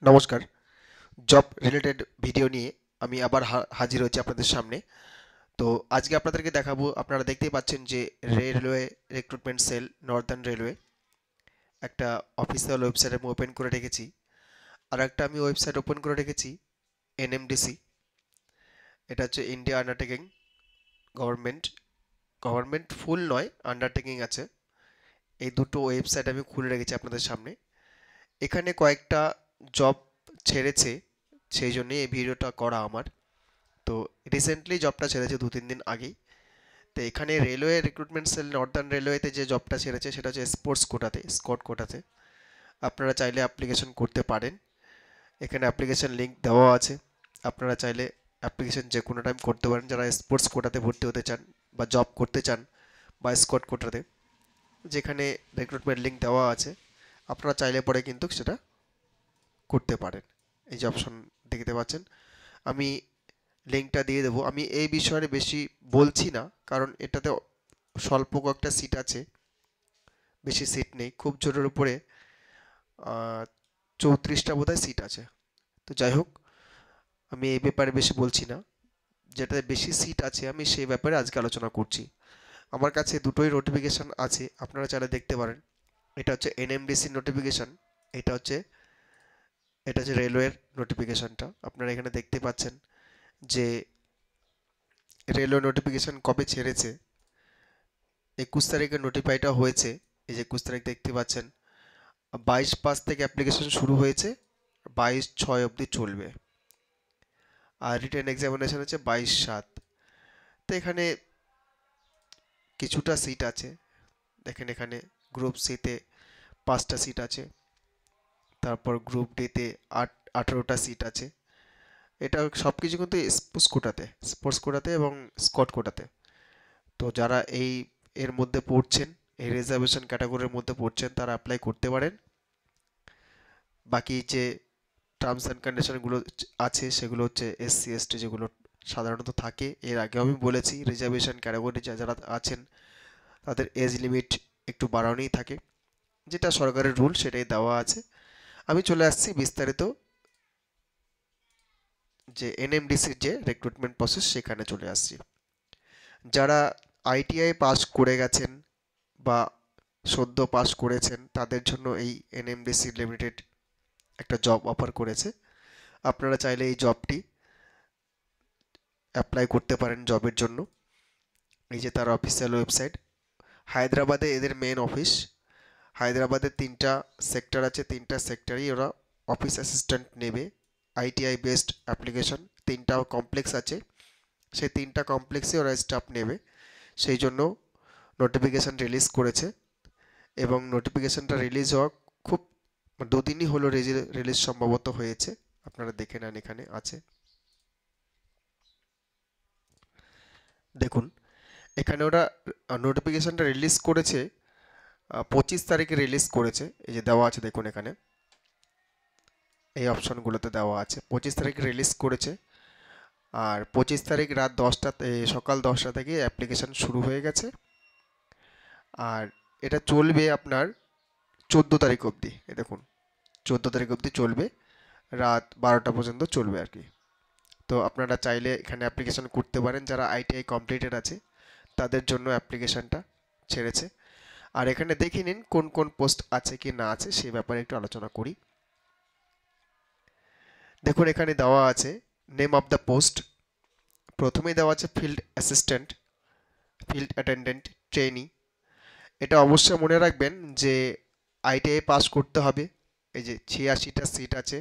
নমস্কার। Job related video নিয়ে আমি আবার হাজির হয়েছি আপনাদের সামনে। তো আজকে আপনাদেরকে দেখাবো, আপনারা দেখতেই পাচ্ছেন যে railway recruitment sell Northern railway একটা অফিসিয়াল ওয়েবসাইট আমি ওপেন করে রেখেছি। আর একটা আমি ওয়েবসাইট ওপেন করে রেখেছি এনএমডিসি। এটা হচ্ছে ইন্ডিয়া আন্ডারটেকিং গভর্নমেন্ট। গভর্নমেন্ট ফুল নয়, আন্ডারটেকিং আছে। এই দুটো ওয়েবসাইট আমি খুলে রেখেছি আপনাদের সামনে। এখানে কয়েকটা জব ছেড়েছে, সেই জন্যই এই ভিডিওটা করা আমার। তো রিসেন্টলি জবটা ছেড়েছে 2-3 দিন আগেই। তো এখানে রেলওয়ে রিক্রুটমেন্ট সেল নর্দার্ন রেলওয়েতে যে জবটা ছেড়েছে সেটা হচ্ছে স্পোর্টস কোটাতে, স্কট কোটাতে। আপনারা চাইলে অ্যাপ্লিকেশন করতে পারেন। এখানে অ্যাপ্লিকেশন লিংক দেওয়া আছে। আপনারা চাইলে অ্যাপ্লিকেশন যে কোনো টাইম করতে পারেন, যারা স্পোর্টস কোটাতে ভর্তি হতে চান বা জব করতে চান, বা স্কট কোটাতে যেখানে রিক্রুটমেন্ট লিংক দেওয়া আছে। আপনারা চাইলে পরে কিন্তু সেটা করতে পারেন। এই যে অপশন দেখতে পাচ্ছেন, আমি লিঙ্কটা দিয়ে দেবো। আমি এই বিষয়ে বেশি বলছি না, কারণ এটাতে স্বল্প কয়েকটা সিট আছে, বেশি সিট নেই। খুব জোরের উপরে 34টা বোধহয় সিট আছে। তো যাই হোক, আমি এই ব্যাপারে বেশি বলছি না। যেটাতে বেশি সিট আছে আমি সেই ব্যাপারে আজকে আলোচনা করছি। আমার কাছে দুটোই নোটিফিকেশান আছে, আপনারা চাইলে দেখতে পারেন। এটা হচ্ছে এনএমডিসির নোটিফিকেশান, এটা হচ্ছে রেলওয়ের নোটিফিকেশানটা। আপনারা এখানে দেখতে পাচ্ছেন যে রেলওয়ে নোটিফিকেশান কবে ছেড়েছে। 21 তারিখে নোটিফাইটা হয়েছে। এই যে 21 তারিখ দেখতে পাচ্ছেন। 22/5 থেকে অ্যাপ্লিকেশন শুরু হয়েছে, 22/6 অবধি চলবে। আর রিটেন এক্সামিনেশন হচ্ছে 22/7। তো এখানে কিছুটা সিট আছে। দেখেন এখানে গ্রুপ সিতে 5টা সিট আছে, তারপর গ্রুপ ডিতে 18টা সিট আছে। এটা সব কিছু কিন্তু স্পোর্টস কোটাতে এবং স্কট কোটাতে। তো যারা এর মধ্যে পড়ছেন, এই রিজার্ভেশন ক্যাটাগরির মধ্যে পড়ছেন, তারা অ্যাপ্লাই করতে পারেন। বাকি যে টার্মস অ্যান্ড কন্ডিশনগুলো আছে সেগুলো হচ্ছে এসসি এসটি যেগুলো সাধারণত থাকে। এর আগেও আমি বলেছি, রিজার্ভেশন ক্যাটাগরি যারা আছেন তাদের এজ লিমিট একটু বাড়ানোই থাকে, যেটা সরকারের রুল সেটাই দেওয়া আছে। আমি চলে আসছি বিস্তারিত যে এনএমডিসির যে রিক্রুটমেন্ট প্রসেস সেখানে চলে আসছি। যারা আইটিআই পাস করে গেছেন বা সদ্য পাস করেছেন তাদের জন্য এই এনএমডিসি লিমিটেড একটা জব অফার করেছে। আপনারা চাইলে এই জবটি অ্যাপ্লাই করতে পারেন জবের জন্য। এই যে তার অফিসিয়াল ওয়েবসাইট। হায়দ্রাবাদে এদের মেন অফিস। হায়দ্রাবাদে 3টা সেক্টর আছে, 3টা সেক্টরেই ওরা অফিস অ্যাসিস্ট্যান্ট নেবে। আইটিআই বেসড অ্যাপ্লিকেশন, 3টা কমপ্লেক্স আছে, সেই 3টা কমপ্লেক্সে ওরা স্টাফ নেবে। সেই জন্য নোটিফিকেশান রিলিজ করেছে, এবং নোটিফিকেশানটা রিলিজ হওয়া খুব 2 দিনই হলো রিলিজ সম্ভবত হয়েছে। আপনারা দেখে নেন, এখানে আছে দেখুন। এখানে ওরা নোটিফিকেশানটা রিলিজ করেছে 25 তারিখে রিলিজ করেছে। এই যে দেওয়া আছে দেখুন, এখানে এই অপশনগুলোতে দেওয়া আছে 25 তারিখে রিলিজ করেছে। আর 25 তারিখ রাত 10টা, সকাল 10টা থেকে অ্যাপ্লিকেশান শুরু হয়ে গেছে। আর এটা চলবে আপনার 14 তারিখ অবধি। এ দেখুন, 14 তারিখ অবধি চলবে, রাত 12টা পর্যন্ত চলবে আর কি। তো আপনারা চাইলে এখানে অ্যাপ্লিকেশান করতে পারেন। যারা আইটিআই কমপ্লিটেড আছে তাদের জন্য অ্যাপ্লিকেশানটা ছেড়েছে। আর এখানে দেখে নিন কোন কোন পোস্ট আছে কি না আছে, সেই ব্যাপারে একটু আলোচনা করি। দেখুন এখানে দেওয়া আছে নেম অফ দ্য পোস্ট। প্রথমেই দেওয়া আছে field assistant, field attendant, trainee. এটা অবশ্যই মনে রাখবেন যে আইটিআই পাস করতে হবে। এই যে 86টা সিট আছে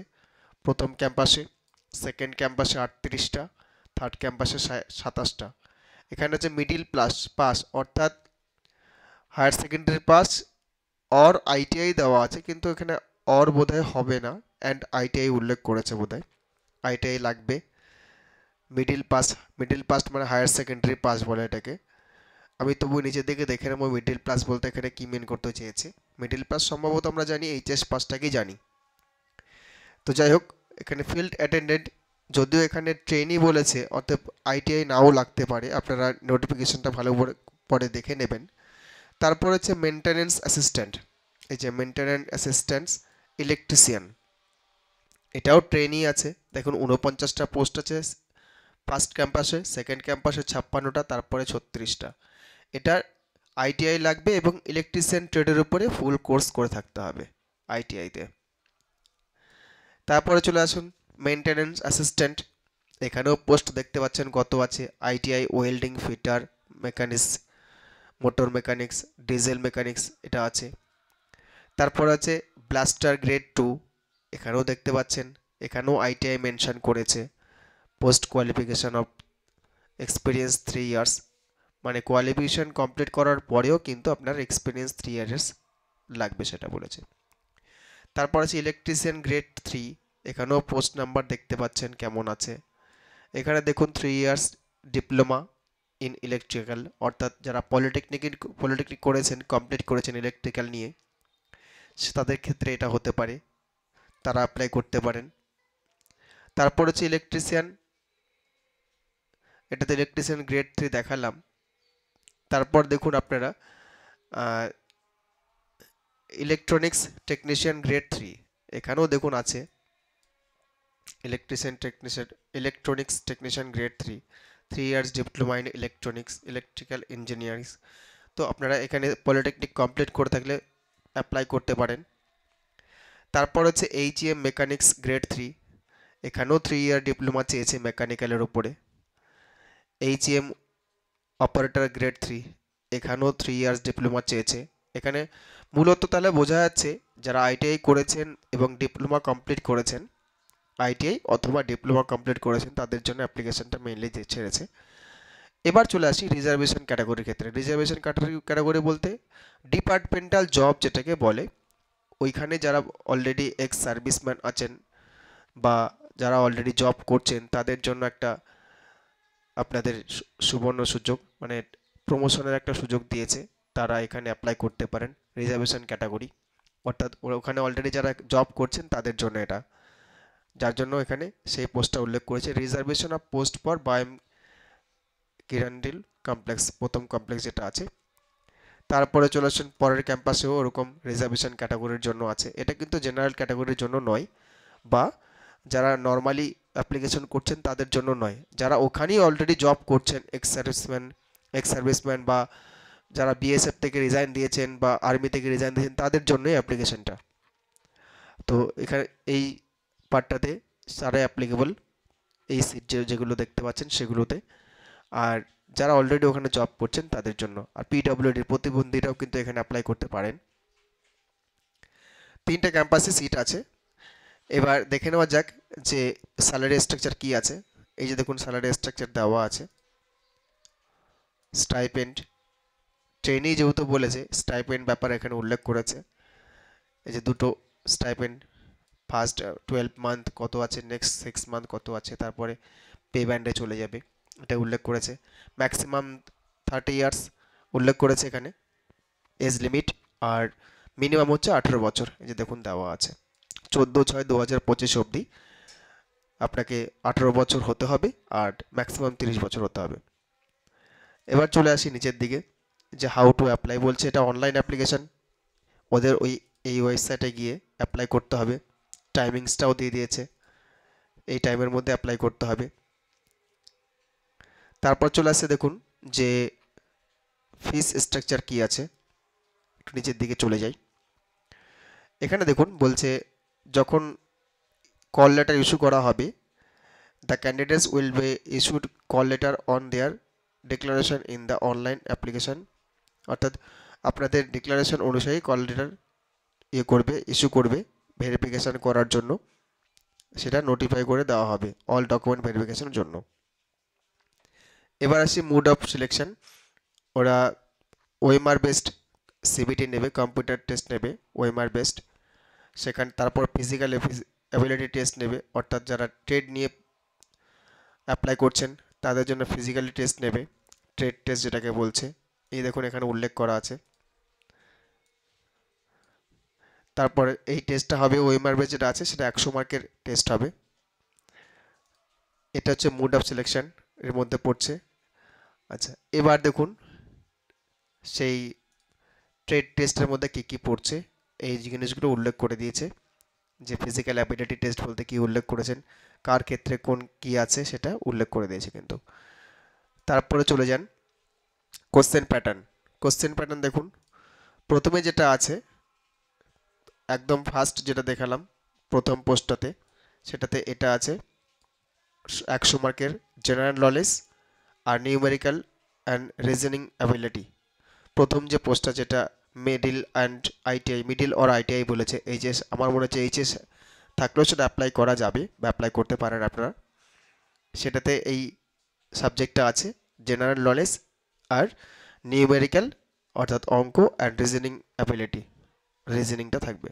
প্রথম ক্যাম্পাসে, সেকেন্ড ক্যাম্পাসে 38টা, থার্ড ক্যাম্পাসে 27টা। এখানে হচ্ছে মিডিল পাস অর্থাৎ higher secondary pass or ITI দেওয়া আছে, কিন্তু এখানে অর বোধহয় হবে না, অ্যান্ড আইটিআই উল্লেখ করেছে বোধহয়। আইটিআই লাগবে। মিডিল পাস মানে হায়ার সেকেন্ডারি পাস বলে এটাকে। আমি তবু নিজে থেকে দেখে নেবো মিডিল পাস বলতে এখানে কী মিন করতে চেয়েছে। মিডিল পাস সম্ভবত আমরা জানি এইচএস পাসটাকেই জানি। তো যাই হোক, এখানে ফিল্ড অ্যাটেন্ডেন্ট, যদিও এখানে ট্রেনই বলেছে, অর্থাৎ আইটিআই নাও লাগতে পারে। আপনারা নোটিফিকেশনটা ভালো পরে দেখে নেবেন। তারপর হচ্ছে মেনটেন্যান্স অ্যাসিস্ট্যান্ট। এই যে মেনটেন্যান্স অ্যাসিস্ট্যান্টস ইলেকট্রিশিয়ান, এটাও ট্রেনই আছে, দেখুন 49টা পোস্ট আছে ফার্স্ট ক্যাম্পাসে, সেকেন্ড ক্যাম্পাসে 56টা, তারপরে 36টা। এটা আইটিআই লাগবে এবং ইলেকট্রিশিয়ান ট্রেডের উপরে ফুল কোর্স করে থাকতে হবে আইটিআইতে। তারপরে চলে আসুন মেনটেনেন্স অ্যাসিস্ট্যান্ট, এখানেও পোস্ট দেখতে পাচ্ছেন কত আছে। ITI welding fitter mechanics, motor mechanics, diesel mechanics এটা আছে। তারপর আছে ব্লাস্টার গ্রেড 2, এখানেও দেখতে পাচ্ছেন, এখানেও আইটিআই মেনশন করেছে। Post qualification of experience 3 years, মানে কোয়ালিফিকেশন কমপ্লিট করার পরেও কিন্তু আপনার এক্সপিরিয়েন্স 3 ইয়ার্স লাগবে সেটা বলেছে। তারপর আছে ইলেকট্রিশিয়ান গ্রেড 3, এখানেও পোস্ট নাম্বার দেখতে পাচ্ছেন কেমন আছে। এখানে দেখুন 3 ইয়ার্স ডিপ্লোমা ইন ইলেকট্রিক্যাল, অর্থাৎ যারা পলিটেকনিক করেছেন, কমপ্লিট করেছেন ইলেকট্রিক্যাল নিয়ে, তাদের ক্ষেত্রে এটা হতে পারে, তারা অ্যাপ্লাই করতে পারেন। তারপর হচ্ছে ইলেকট্রিশিয়ান, এটাতে ইলেকট্রিশিয়ান গ্রেড 3 দেখালাম। তারপর দেখুন আপনারা ইলেকট্রনিক্স টেকনিশিয়ান গ্রেড 3, এখানেও দেখুন আছে electronics technician grade 3, 3 years diploma in electronics electrical engineering. তো আপনারা এখানে পলিটেকনিক কমপ্লিট করে থাকলে অ্যাপ্লাই করতে পারেন। তারপর হচ্ছে এইচইএম মেকানিক্স গ্রেড 3, এখানেও 3 ইয়ার ডিপ্লোমা চেয়েছে মেকানিক্যালের উপরে। এইচইএম অপারেটর গ্রেড 3, এখানেও 3 ইয়ার্স ডিপ্লোমা চেয়েছে। এখানে মূলত তাহলে বোঝা যাচ্ছে যারা আইটিআই করেছেন এবং ডিপ্লোমা কমপ্লিট করেছেন, আইটিআই অথবা ডিপ্লোমা কমপ্লিট করেছেন, তাদের জন্য অ্যাপ্লিকেশনটা মেইনলি ছেড়েছে। এবার চলে আসি রিজার্ভেশন ক্যাটাগরির ক্ষেত্রে। রিজার্ভেশন ক্যাটাগরি বলতে ডিপার্টমেন্টাল জব যেটাকে বলে, ওইখানে যারা অলরেডি এক্স সার্ভিসম্যান আছেন বা যারা অলরেডি জব করছেন, তাদের জন্য একটা আপনাদের সুবর্ণ সুযোগ, মানে প্রমোশনের একটা সুযোগ দিয়েছে, তারা এখানে অ্যাপ্লাই করতে পারেন রিজার্ভেশন ক্যাটাগরি, অর্থাৎ ওখানে অলরেডি যারা জব করছেন তাদের জন্য এটা, যার জন্য এখানে সেই পোস্টটা উল্লেখ করেছে রিজার্ভেশন অফ পোস্ট ফর বায়োম কিরান্ডিল কমপ্লেক্স, প্রথম কমপ্লেক্স যেটা আছে। তারপরে চলে আসুন পরের ক্যাম্পাসেও ওরকম রিজার্ভেশন ক্যাটাগরির জন্য আছে, এটা কিন্তু জেনারেল ক্যাটাগরির জন্য নয়, বা যারা নর্মালি অ্যাপ্লিকেশন করছেন তাদের জন্য নয়, যারা ওখানেই অলরেডি জব করছেন, এক্স সার্ভিসম্যান বা যারা বিএসএফ থেকে রিজাইন দিয়েছেন বা আর্মি থেকে রিজাইন দিয়েছেন, তাদের জন্যই অ্যাপ্লিকেশনটা। তো এখানে এই পার্টটাতে সারা অ্যাপ্লিকেবল, এই সিট যেগুলো দেখতে পাচ্ছেন সেগুলোতে। আর যারা অলরেডি ওখানে জব করছেন তাদের জন্য, আর পিডব্লিউডির প্রতিবন্ধীরাও কিন্তু এখানে অ্যাপ্লাই করতে পারেন। 3টে ক্যাম্পাসে সিট আছে। এবার দেখে নেওয়া যাক যে স্যালারি স্ট্রাকচার কি আছে। এই যে দেখুন স্যালারি স্ট্রাকচার দেওয়া আছে। স্টাইপেন্ড, ট্রেনি যেহেতু বলেছে স্টাইপেন্ড ব্যাপার এখানে উল্লেখ করেছে। এই যে দুটো স্টাইপেন্ড, ফার্স্ট 12 মান্থ কত আছে, নেক্সট 6 মান্থ কত আছে, তারপরে পে ব্যান্ডে চলে যাবে, এটা উল্লেখ করেছে। ম্যাক্সিমাম 30 ইয়ার্স উল্লেখ করেছে এখানে এজ লিমিট, আর মিনিমাম হচ্ছে 18 বছর, এই যে দেখুন দেওয়া আছে। 14/6/2025 অবধি আপনাকে 18 বছর হতে হবে আর ম্যাক্সিমাম 30 বছর হতে হবে। এবার চলে আসি নিচের দিকে, যে হাউ টু অ্যাপ্লাই বলছে, এটা অনলাইন অ্যাপ্লিকেশন, ওদের এই ওয়েবসাইটে গিয়ে অ্যাপ্লাই করতে হবে। টাইমিংসটাও দিয়ে দিয়েছে, এই টাইমের মধ্যে অ্যাপ্লাই করতে হবে। তারপর চলে আসছে দেখুন যে ফিস স্ট্রাকচার কি আছে, একটু নিচের দিকে চলে যাই। এখানে দেখুন বলছে যখন কল লেটার ইস্যু করা হবে, the candidates will be issued call letter on their declaration in the online application, অর্থাৎ আপনাদের ডিক্লারেশন অনুযায়ী কল লেটার ইস্যু করবে ভেরিফিকেশান করার জন্য, সেটা নোটিফাই করে দেওয়া হবে অল ডকুমেন্ট ভেরিফিকেশনের জন্য। এবার আসি মুড অফ সিলেকশন, ওরা ওএমআর বেসড সিবিটি নেবে, কম্পিউটার টেস্ট নেবে ওএমআর বেসড, সেখানে তারপর ফিজিক্যাল অ্যাবিলিটি টেস্ট নেবে, অর্থাৎ যারা ট্রেড নিয়ে অ্যাপ্লাই করছেন তাদের জন্য ফিজিক্যালি টেস্ট নেবে, ট্রেড টেস্ট যেটাকে বলছে, এই দেখুন এখানে উল্লেখ করা আছে। তারপরে এই টেস্টটা হবে ওএমআর বেস যেটা আছে সেটা 100 মার্কের টেস্ট হবে। এটা হচ্ছে মুড অফ সিলেকশন এর মধ্যে পড়ছে। আচ্ছা, এবার দেখুন সেই ট্রেড টেস্টের মধ্যে কী কী পড়ছে, এই জিনিসগুলো উল্লেখ করে দিয়েছে। যে ফিজিক্যাল অ্যাবিলিটি টেস্ট বলতে কি উল্লেখ করেছেন, কার ক্ষেত্রে কোন কি আছে সেটা উল্লেখ করে দিয়েছে কিন্তু। তারপরে চলে যান কোশ্চেন প্যাটার্ন। কোশ্চেন প্যাটার্ন দেখুন, প্রথমে যেটা আছে একদম ফার্স্ট যেটা দেখালাম প্রথম পোস্টটাতে, সেটাতে এটা আছে 100 মার্কের জেনারেল নলেজ আর নিউমেরিক্যাল অ্যান্ড রিজনিং অ্যাবিলিটি। প্রথম যে পোস্টটা যেটা middle and ITI, middle or ITI বলেছে, এইচএস আমার মনে হচ্ছে এইচএস থাকলেও সেটা অ্যাপ্লাই করা যাবে বা অ্যাপ্লাই করতে পারেন আপনারা। সেটাতে এই সাবজেক্টটা আছে জেনারেল নলেজ আর নিউমেরিক্যাল অর্থাৎ অঙ্ক অ্যান্ড রিজনিং অ্যাবিলিটি, রিজনিংটা থাকবে।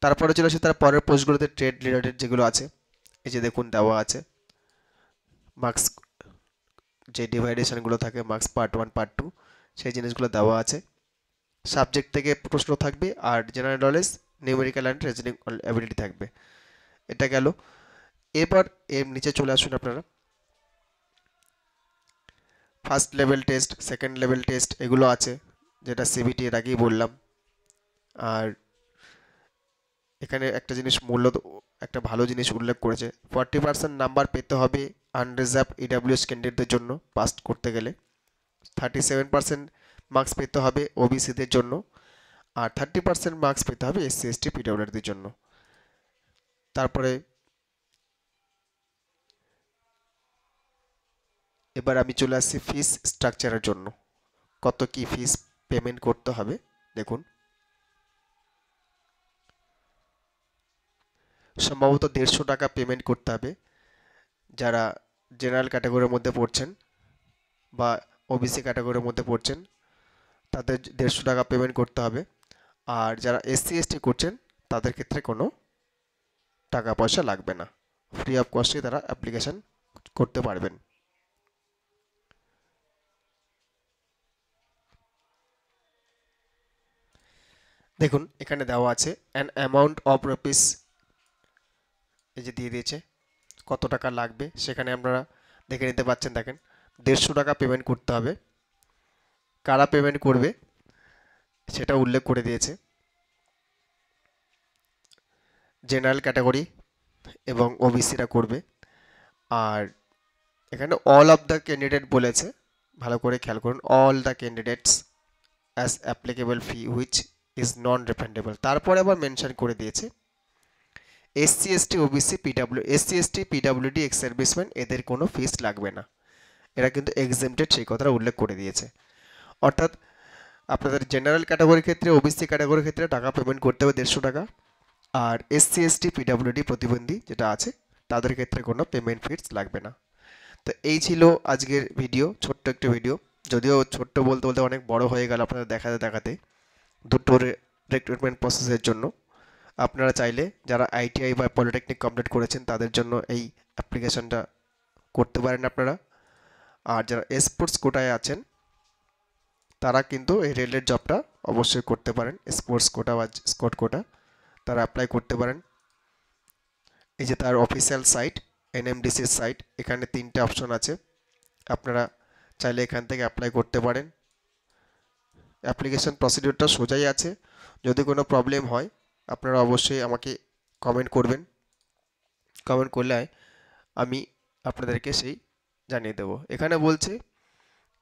তারপরে চলে আসে তার পরের পোস্টগুলোতে ট্রেড রিলেটেড যেগুলো আছে, এই যে দেখুন দেওয়া আছে মার্কস, যে ডিভাইডেশনগুলো থাকে মার্কস পার্ট 1 পার্ট 2 সেই জিনিসগুলো দেওয়া আছে। সাবজেক্ট থেকে প্রশ্ন থাকবে আর general knowledge numerical and reasoning ability থাকবে। এটা গেল। এবার এর নিচে চলে আসুন আপনারা, first level test, second level test এগুলো আছে, যেটা সিবিটি এর আগেই বললাম। আর এখানে একটা জিনিস মূলত একটা ভালো জিনিস উল্লেখ করেছে, 40% নাম্বার পেতে হবে আনরিজার্ভ ইডাব্লিউএস ক্যান্ডিডেটদের জন্য পাস করতে গেলে, 37% মার্কস পেতে হবে ওবিসিদের জন্য, আর 30% মার্কস পেতে হবে এসসি এসটি পিডব্লিউডিদের জন্য। তারপরে এবার আমি চলে আসছি ফিস স্ট্রাকচারের জন্য, কত কি ফিস পেমেন্ট করতে হবে দেখুন। সম্ভবত 150 টাকা পেমেন্ট করতে হবে যারা জেনারেল ক্যাটাগরির মধ্যে পড়ছেন বা ওবিসি ক্যাটাগরির মধ্যে পড়ছেন, তাদের 150 টাকা পেমেন্ট করতে হবে। আর যারা এসসি এসটি করছেন তাদের ক্ষেত্রে কোনো টাকা পয়সা লাগবে না, ফ্রি অফ কস্টে তারা অ্যাপ্লিকেশন করতে পারবেন। দেখুন এখানে দেওয়া আছে অ্যান অ্যামাউন্ট অফ রুপিস, এই যে দিয়ে দিয়েছে কত টাকা লাগবে, সেখানে আপনারা দেখে নিতে পাচ্ছেন। দেখেন 150 টাকা পেমেন্ট করতে হবে। কারা পেমেন্ট করবে সেটা উল্লেখ করে দিয়েছে, জেনারেল ক্যাটাগরি এবং ওবিসিরা করবে। আর এখানে অল অফ দ্য ক্যান্ডিডেট বলেছে, ভালো করে খেয়াল করুন, all the candidates as applicable fee which is non refundable. তারপরে আবার মেনশন করে দিয়েছে SC ST OBC PW, SC ST PWD ex serviceman এদের কোনো ফিস লাগবে না, এরা কিন্তু এক্সেমটেড সেই কথাটা উল্লেখ করে দিয়েছে। অর্থাৎ আপনাদের জেনারেল ক্যাটাগরির ক্ষেত্রে ওবিসি ক্যাটাগরির ক্ষেত্রে টাকা পেমেন্ট করতে হবে 150 টাকা, আর এসসি এসটি পিডাব্লিউডি প্রতিবন্ধী যেটা আছে তাদের ক্ষেত্রে কোনো পেমেন্ট ফিস লাগবে না। তো এই ছিল আজকের ভিডিও, ছোট্ট একটা ভিডিও, যদিও ছোট্ট বলতে বলতে অনেক বড় হয়ে গেল আপনাদের দেখাতে দেখাতে দুটো রিক্রুটমেন্ট প্রসেসের জন্য। আপনারা চাইলে যারা আইটিআই বা পলিটেকনিক কমপ্লিট করেছেন তাদের জন্য এই অ্যাপ্লিকেশনটা করতে পারেন আপনারা। আর যারা স্পোর্টস কোটায় আছেন তারা কিন্তু এই রেলের জবটা অবশ্যই করতে পারেন, স্পোর্টস কোটা বা স্কট কোটা তারা অ্যাপ্লাই করতে পারেন। এই যে তার অফিসিয়াল সাইট এনএমডিসির সাইট, এখানে 3টে অপশন আছে, আপনারা চাইলে এখান থেকে অ্যাপ্লাই করতে পারেন। অ্যাপ্লিকেশন প্রসিডিউরটা সোজাই আছে, যদি কোনো প্রবলেম হয় আপনারা অবশ্যই আমাকে কমেন্ট করবেন, কমেন্ট করলে আমি আপনাদেরকে সেই জানিয়ে দেবো। এখানে বলছে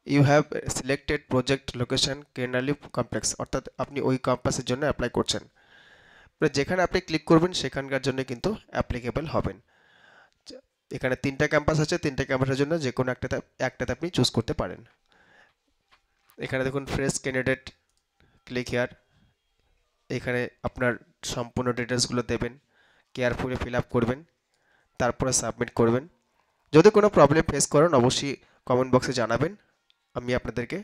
you have selected project location কেনালি কমপ্লেক্স, অর্থাৎ আপনি ওই ক্যাম্পাসের জন্য অ্যাপ্লাই করছেন, যেখানে আপনি ক্লিক করবেন সেখানকার জন্য কিন্তু অ্যাপ্লিকেবল হবেন। এখানে 3টা ক্যাম্পাস আছে, 3টে ক্যাম্পাসের জন্য যে কোনো একটাতে আপনি চুজ করতে পারেন। এখানে দেখুন ফ্রেশ ক্যান্ডিডেট, ক্লিক হিয়ার, এখানে আপনার সম্পূর্ণ ডিটেলসগুলো দেবেন, কেয়ারফুলি ফিল আপ করবেন, তারপরে সাবমিট করবেন। যদি কোনো প্রবলেম ফেস করেন অবশ্যই কমেন্ট বক্সে জানাবেন, আমি আপনাদেরকে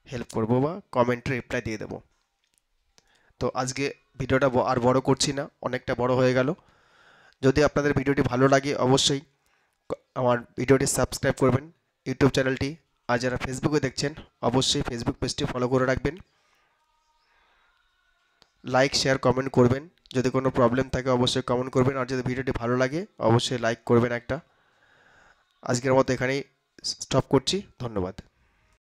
হেল্প করব বা কমেন্টে রিপ্লাই দিয়ে দেবো। তো আজকে ভিডিওটা আর বড় করছি না, অনেকটা বড় হয়ে গেল। যদি আপনাদের ভিডিওটি ভালো লাগে অবশ্যই আমার ভিডিওটি সাবস্ক্রাইব করবেন, ইউটিউব চ্যানেলটি, আর যারা ফেসবুকে দেখছেন অবশ্যই ফেসবুক পেজটি ফলো করে রাখবেন, লাইক শেয়ার কমেন্ট করবেন। যদি কোনো প্রবলেম থাকে অবশ্যই কমেন্ট করবেন, আর যদি ভিডিওটি ভালো লাগে অবশ্যই লাইক করবেন একটা। আজকের মতো এখানেই স্টপ করছি, ধন্যবাদ।